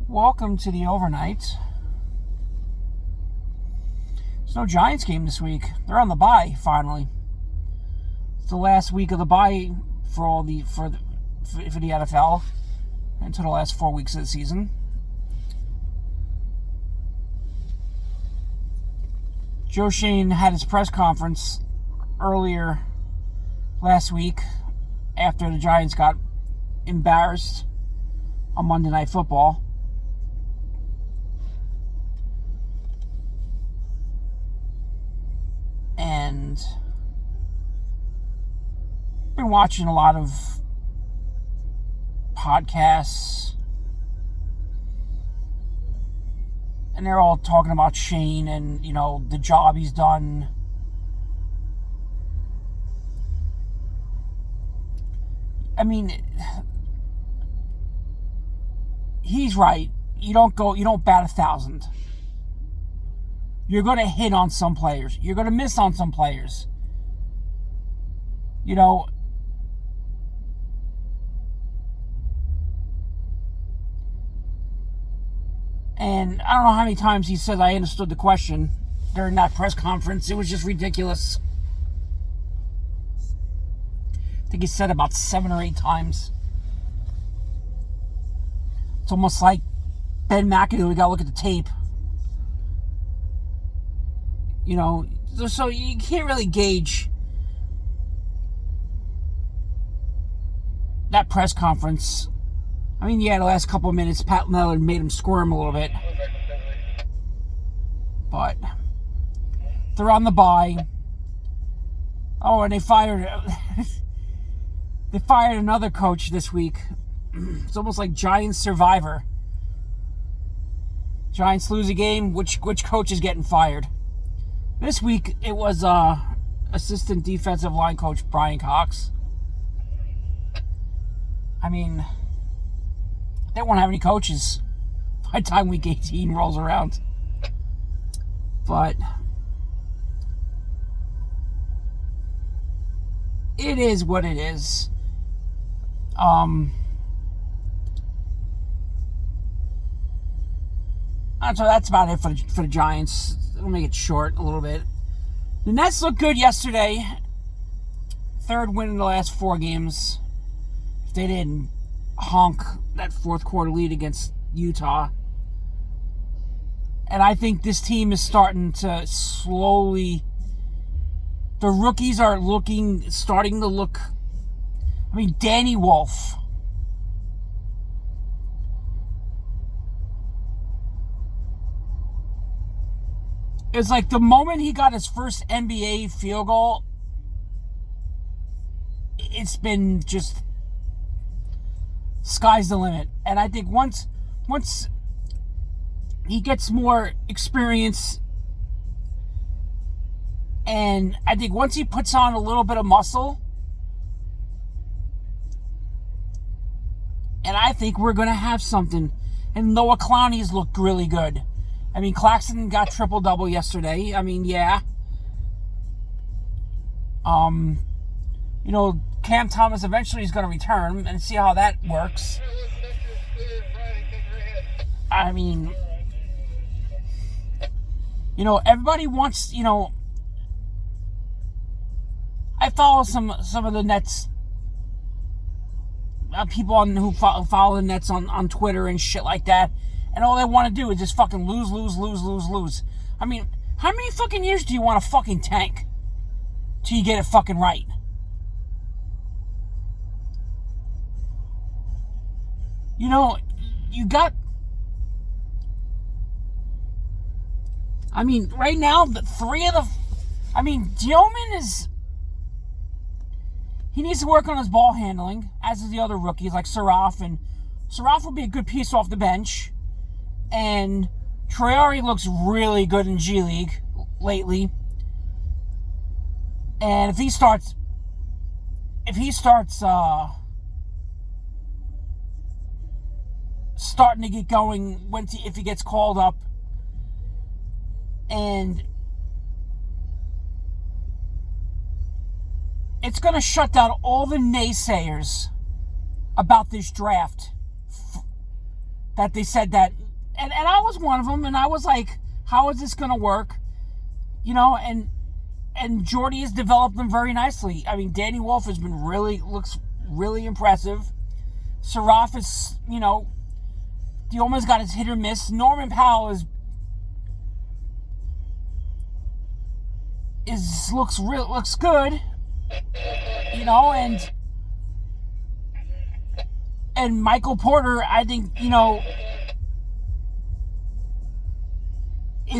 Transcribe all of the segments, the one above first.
Welcome to the overnight. There's no Giants game this week. They're on the bye finally. It's the last week of the bye for the NFL until the last 4 weeks of the season. Joe Schoen had his press conference earlier last week after the Giants got embarrassed on Monday Night Football. And been watching a lot of podcasts, and they're all talking about Shane and, the job he's done. I mean, he's right. You don't bat 1,000. You're going to hit on some players. You're going to miss on some players. And I don't know how many times he said I understood the question during that press conference. It was just ridiculous. I think he said about 7 or 8 times. It's almost like Ben McAdoo. We got to look at the tape. So you can't really gauge that press conference. I mean, the last couple of minutes, Pat Leonard made him squirm a little bit. But they're on the bye. Oh, and they fired another coach this week. It's almost like Giants Survivor. Giants lose a game, which coach is getting fired? This week, it was assistant defensive line coach Brian Cox. I mean, they won't have any coaches by the time week 18 rolls around. But it is what it is. So that's about it for the Giants. We'll make it short a little bit. The Nets looked good yesterday. 3rd win in the last 4 games. If they didn't honk that 4th quarter lead against Utah. And I think this team is starting to slowly... The rookies are starting to look... I mean, Danny Wolf. It's like the moment he got his first NBA field goal, it's been just sky's the limit. And I think once he gets more experience, and I think once he puts on a little bit of muscle, and I think we're going to have something. And Noah Clowney's looked really good. I mean, Claxton got triple-double yesterday. I mean, yeah. Cam Thomas eventually is going to return and see how that works. I mean, everybody wants, I follow some of the Nets, people who follow the Nets on Twitter and shit like that. And all they want to do is just fucking lose. I mean, how many fucking years do you want to fucking tank till you get it fucking right? I mean, right now, Dillman he needs to work on his ball handling, as is the other rookies, like Saraf, and Saraf will be a good piece off the bench. And Traore looks really good in G League lately. And if he starts starting to get going if he gets called up, and it's going to shut down all the naysayers about this draft that they said that, and I was one of them, and I was like, how is this going to work? And Jordy has developed them very nicely. I mean, Danny Wolf has been looks really impressive. Saraf is, he almost got his hit or miss. Norman Powell looks good, and Michael Porter, I think,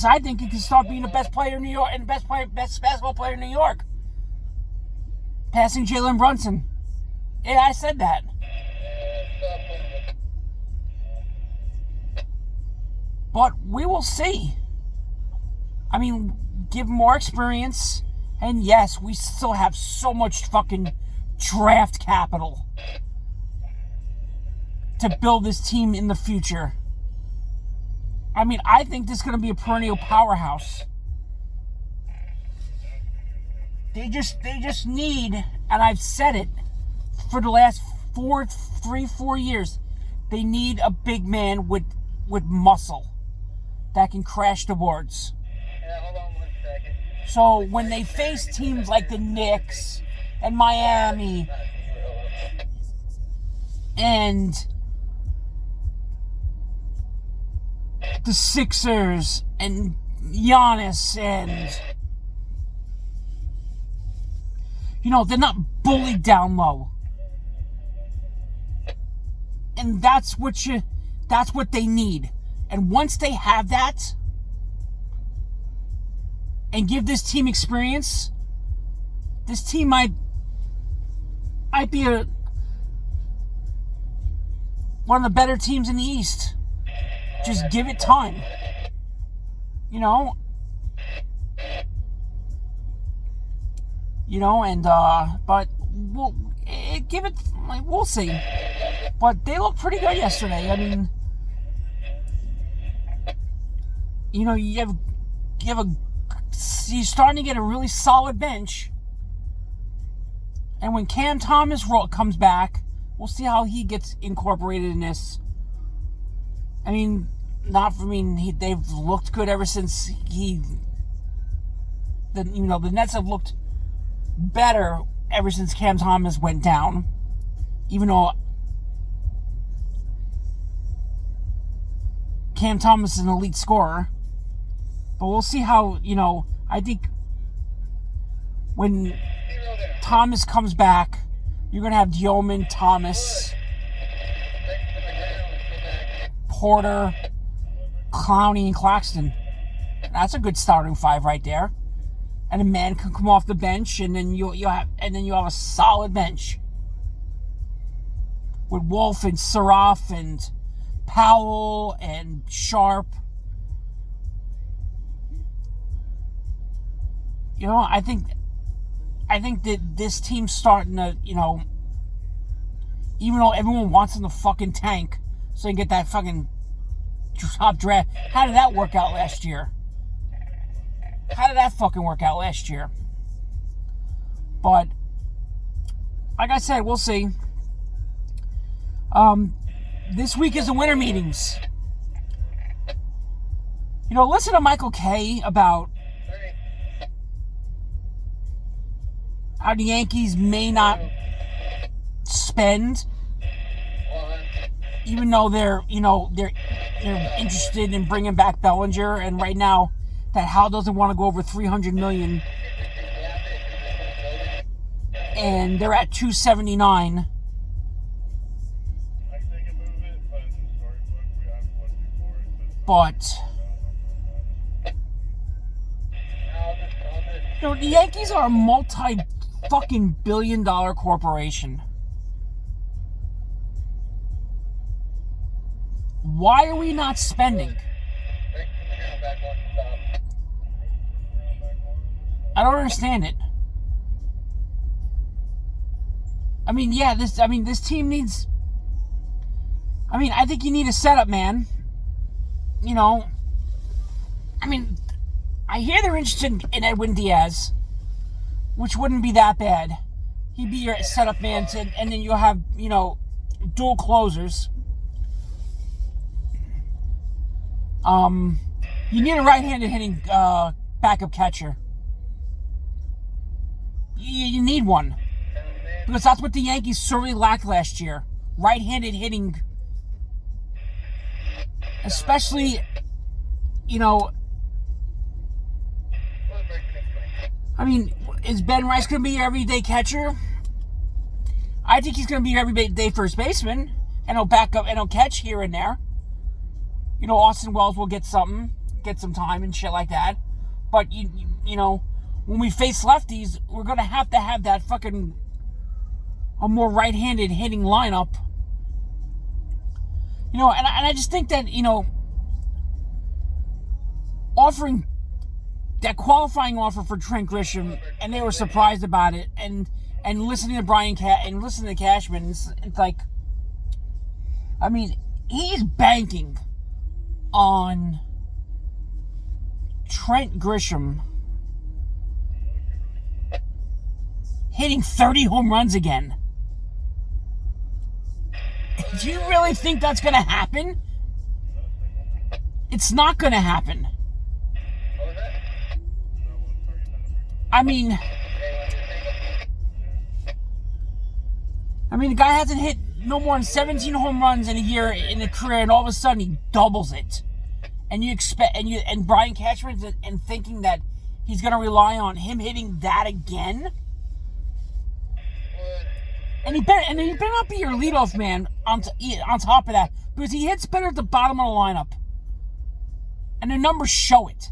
I think he can start being the best player in New York and best basketball player in New York, passing Jalen Brunson. Yeah, I said that. But we will see. I mean, give more experience, and yes, we still have so much fucking draft capital to build this team in the future. I mean, I think this is going to be a perennial powerhouse. They just need, and I've said it for the last 4 years, they need a big man with muscle that can crash the boards. Yeah, hold on 1 second. So when they face teams like the Knicks and Miami and the Sixers and Giannis and they're not bullied down low. And that's what they need. And once they have that and give this team experience, this team might be one of the better teams in the East. Just give it time. But we'll see. But they look pretty good yesterday. I mean, you're starting to get a really solid bench. And when Cam Thomas comes back, we'll see how he gets incorporated in this. I mean, they've looked good ever since the Nets have looked better ever since Cam Thomas went down. Even though Cam Thomas is an elite scorer. But we'll see how, I think when Thomas comes back, you're going to have Yeoman, Thomas, Porter, Clowney, and Claxton. That's a good starting five right there. And a man can come off the bench, and then you have a solid bench with Wolf and Saraf and Powell and Sharp. I think that this team's starting to, even though everyone wants them to fucking tank so they can get that fucking top draft. How did that work out last year? How did that fucking work out last year? But, like I said, we'll see. This week is the winter meetings. Listen to Michael Kay about how the Yankees may not spend, even though they're interested in bringing back Bellinger, and right now that Hal doesn't want to go over $300 million, and they're at $279. But the Yankees are a multi-fucking billion-dollar corporation. Why are we not spending? I don't understand it. I mean, yeah, this team needs... I think you need a setup, man. I hear they're interested in Edwin Diaz, which wouldn't be that bad. He'd be your setup man, and then you'll have, dual closers. You need a right-handed hitting backup catcher. You need one. Because that's what the Yankees sorely lacked last year. Right-handed hitting. Especially, I mean, is Ben Rice going to be your everyday catcher? I think he's going to be your everyday first baseman. And he'll back up and he'll catch here and there. Austin Wells will get some time and shit like that. But, when we face lefties, we're going to have that fucking a more right-handed hitting lineup. And I just think that, offering that qualifying offer for Trent Grisham, and they were surprised about it, and listening to and listening to Cashman, it's like, I mean, he's banking on Trent Grisham hitting 30 home runs again. Do you really think that's going to happen? It's not going to happen. I mean, the guy hasn't hit no more than 17 home runs in a year in a career, and all of a sudden he doubles it. And you expect, and Brian Cashman and thinking that he's going to rely on him hitting that again. And he better not be your leadoff man on top of that, because he hits better at the bottom of the lineup, and the numbers show it.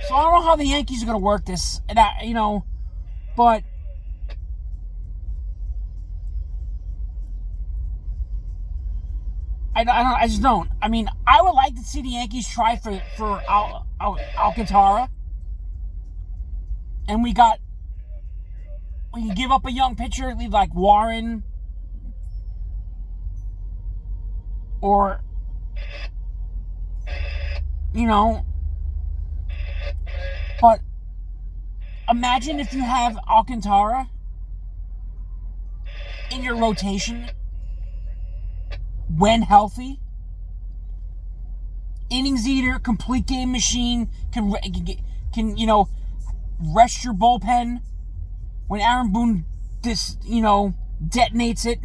So I don't know how the Yankees are going to work this, and but I just don't. I mean, I would like to see the Yankees try for Alcantara, and we can give up a young pitcher, leave like Warren, or but imagine if you have Alcantara in your rotation when healthy. Innings eater, complete game machine, can rest your bullpen when Aaron Boone detonates it.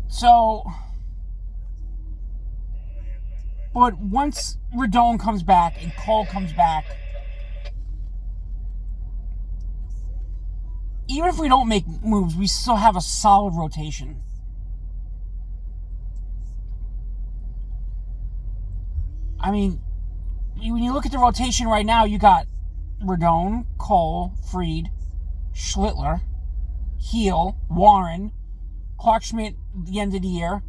So, but once Rodon comes back and Cole comes back, even if we don't make moves, we still have a solid rotation. I mean, when you look at the rotation right now, you got Rodon, Cole, Fried, Schlittler, Heel, Warren, Clark Schmidt at the end of the year.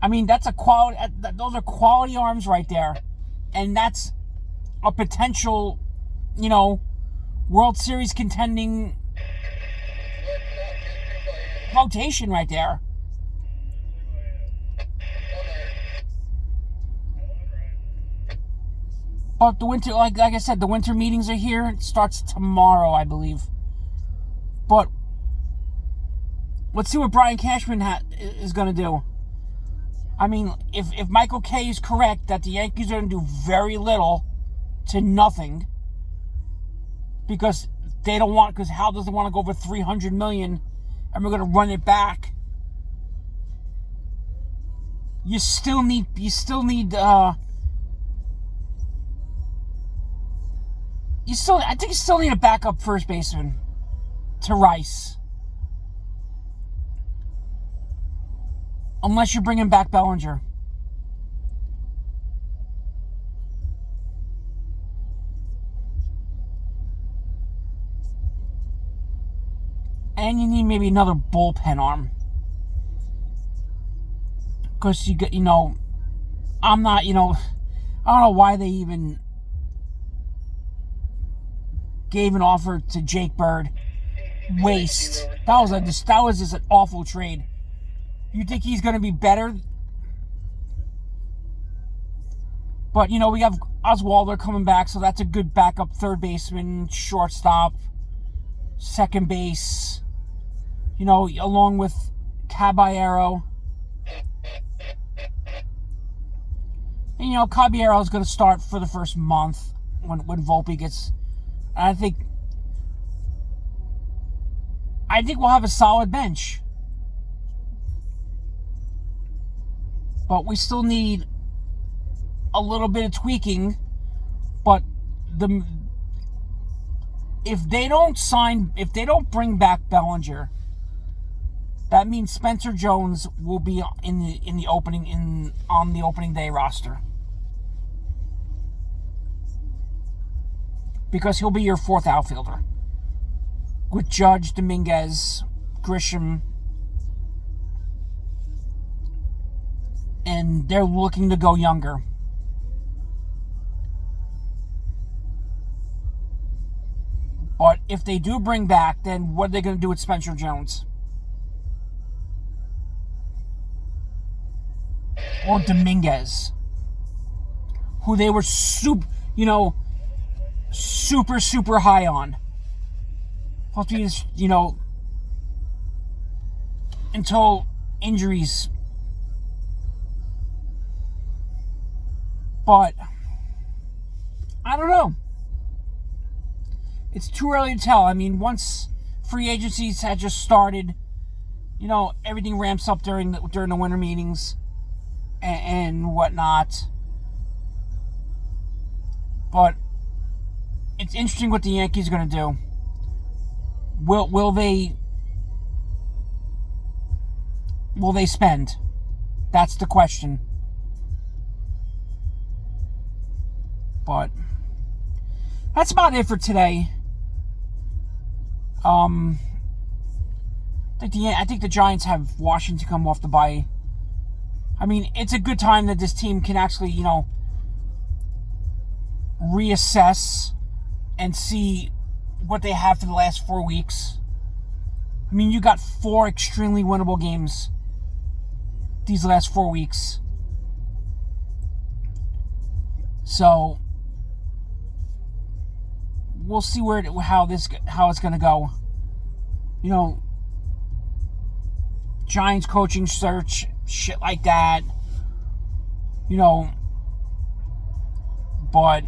I mean, those are quality arms right there. And that's a potential, World Series contending rotation right there. But the winter, like I said, the winter meetings are here. It starts tomorrow, I believe. But let's see what Brian Cashman is going to do. I mean, if Michael Kay is correct that the Yankees are going to do very little to nothing, because Hal doesn't want to go for $300 million, and we're going to run it back. I think you still need a backup first baseman to Rice. Unless you're bringing back Bellinger. And you need maybe another bullpen arm. Because I don't know why they even gave an offer to Jake Bird. Waste. That was just an awful trade. You think he's going to be better But, we have Oswaldo coming back, so that's a good backup third baseman, shortstop, second base, along with Caballero. And, Caballero is going to start for the first month when Volpe gets... I think we'll have a solid bench. But we still need a little bit of tweaking. But if they don't bring back Bellinger, that means Spencer Jones will be on the opening day roster. Because he'll be your fourth outfielder. With Judge, Dominguez, Grisham. And they're looking to go younger. But if they do bring back, then what are they going to do with Spencer Jones? Or Dominguez, who they were super high on. Until injuries. But I don't know. It's too early to tell. I mean, once free agencies had just started, everything ramps up during the winter meetings and whatnot. But it's interesting what the Yankees are going to do. Will they spend? That's the question. But that's about it for today. I think the Giants have Washington come off the bye. I mean, it's a good time that this team can actually, reassess and see what they have for the last 4 weeks. I mean, you got 4 extremely winnable games these last 4 weeks. So we'll see how it's going to go. Giants coaching search, shit like that. But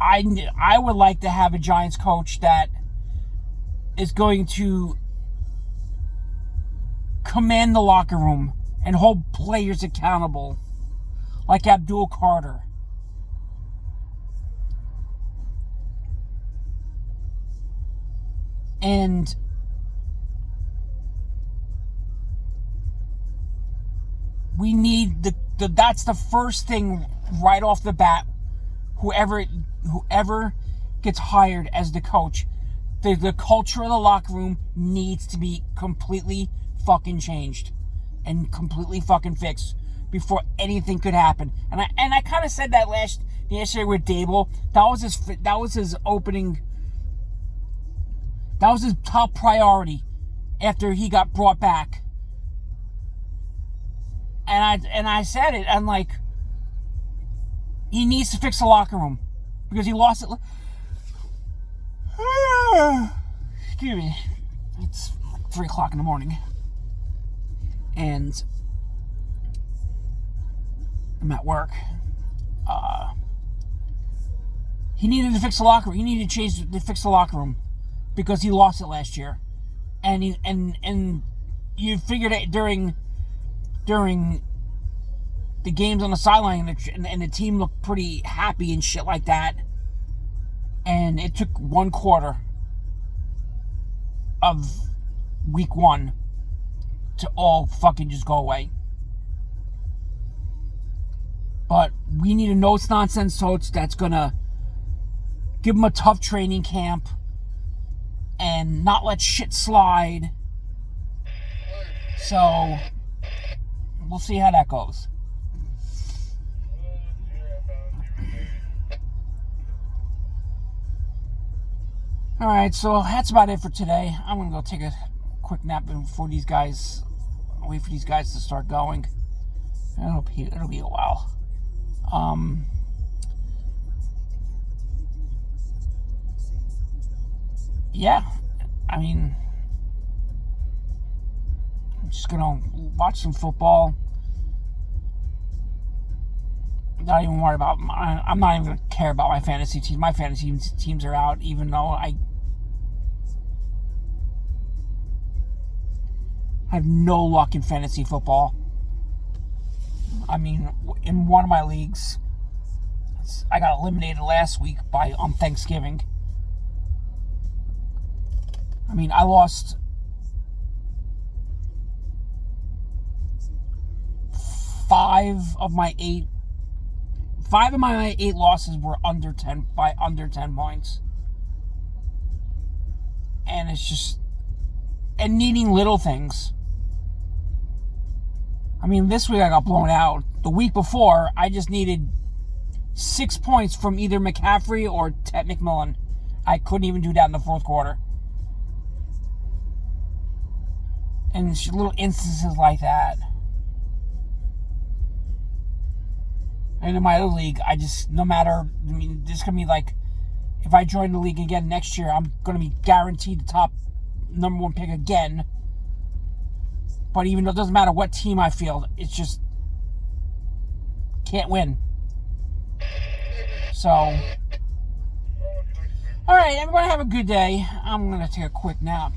I would like to have a Giants coach that is going to command the locker room and hold players accountable, like Abdul Carter. And we need that's the first thing right off the bat. Whoever gets hired as the coach, the culture of the locker room needs to be completely fucking changed and completely fucking fixed before anything could happen. And I kind of said that yesterday with Dable. That was his opening. That was his top priority after he got brought back. And I said it. I'm like, he needs to fix the locker room because he lost it. Excuse me. It's like 3 o'clock in the morning. And I'm at work. He needed to fix the locker room. He needed to fix the locker room because he lost it last year. And you figured it during the games on the sideline, and the team looked pretty happy and shit like that. And it took 1 quarter of week 1 to all fucking just go away. But we need a no-nonsense coach that's gonna give him a tough training camp and not let shit slide. So we'll see how that goes. Alright, so that's about it for today. I'm going to go take a quick nap before wait for these guys to start going. It'll be a while. Yeah, I mean, I'm just gonna watch some football. Not even worry about. I'm not even gonna care about my fantasy team. My fantasy teams are out, even though I have no luck in fantasy football. I mean, in one of my leagues, I got eliminated last week on Thanksgiving. I mean, I lost 5 of my 8 losses were under 10 points. And it's just, and needing little things. I mean, this week I got blown out. The week before, I just needed 6 points from either McCaffrey or Ted McMillan. I couldn't even do that in the fourth quarter. And little instances like that. And in my other league, no matter, I mean, this is going to be like, if I join the league again next year, I'm going to be guaranteed the top number 1 pick again. But even though it doesn't matter what team I field, it's just, can't win. So, alright, everyone have a good day. I'm going to take a quick nap.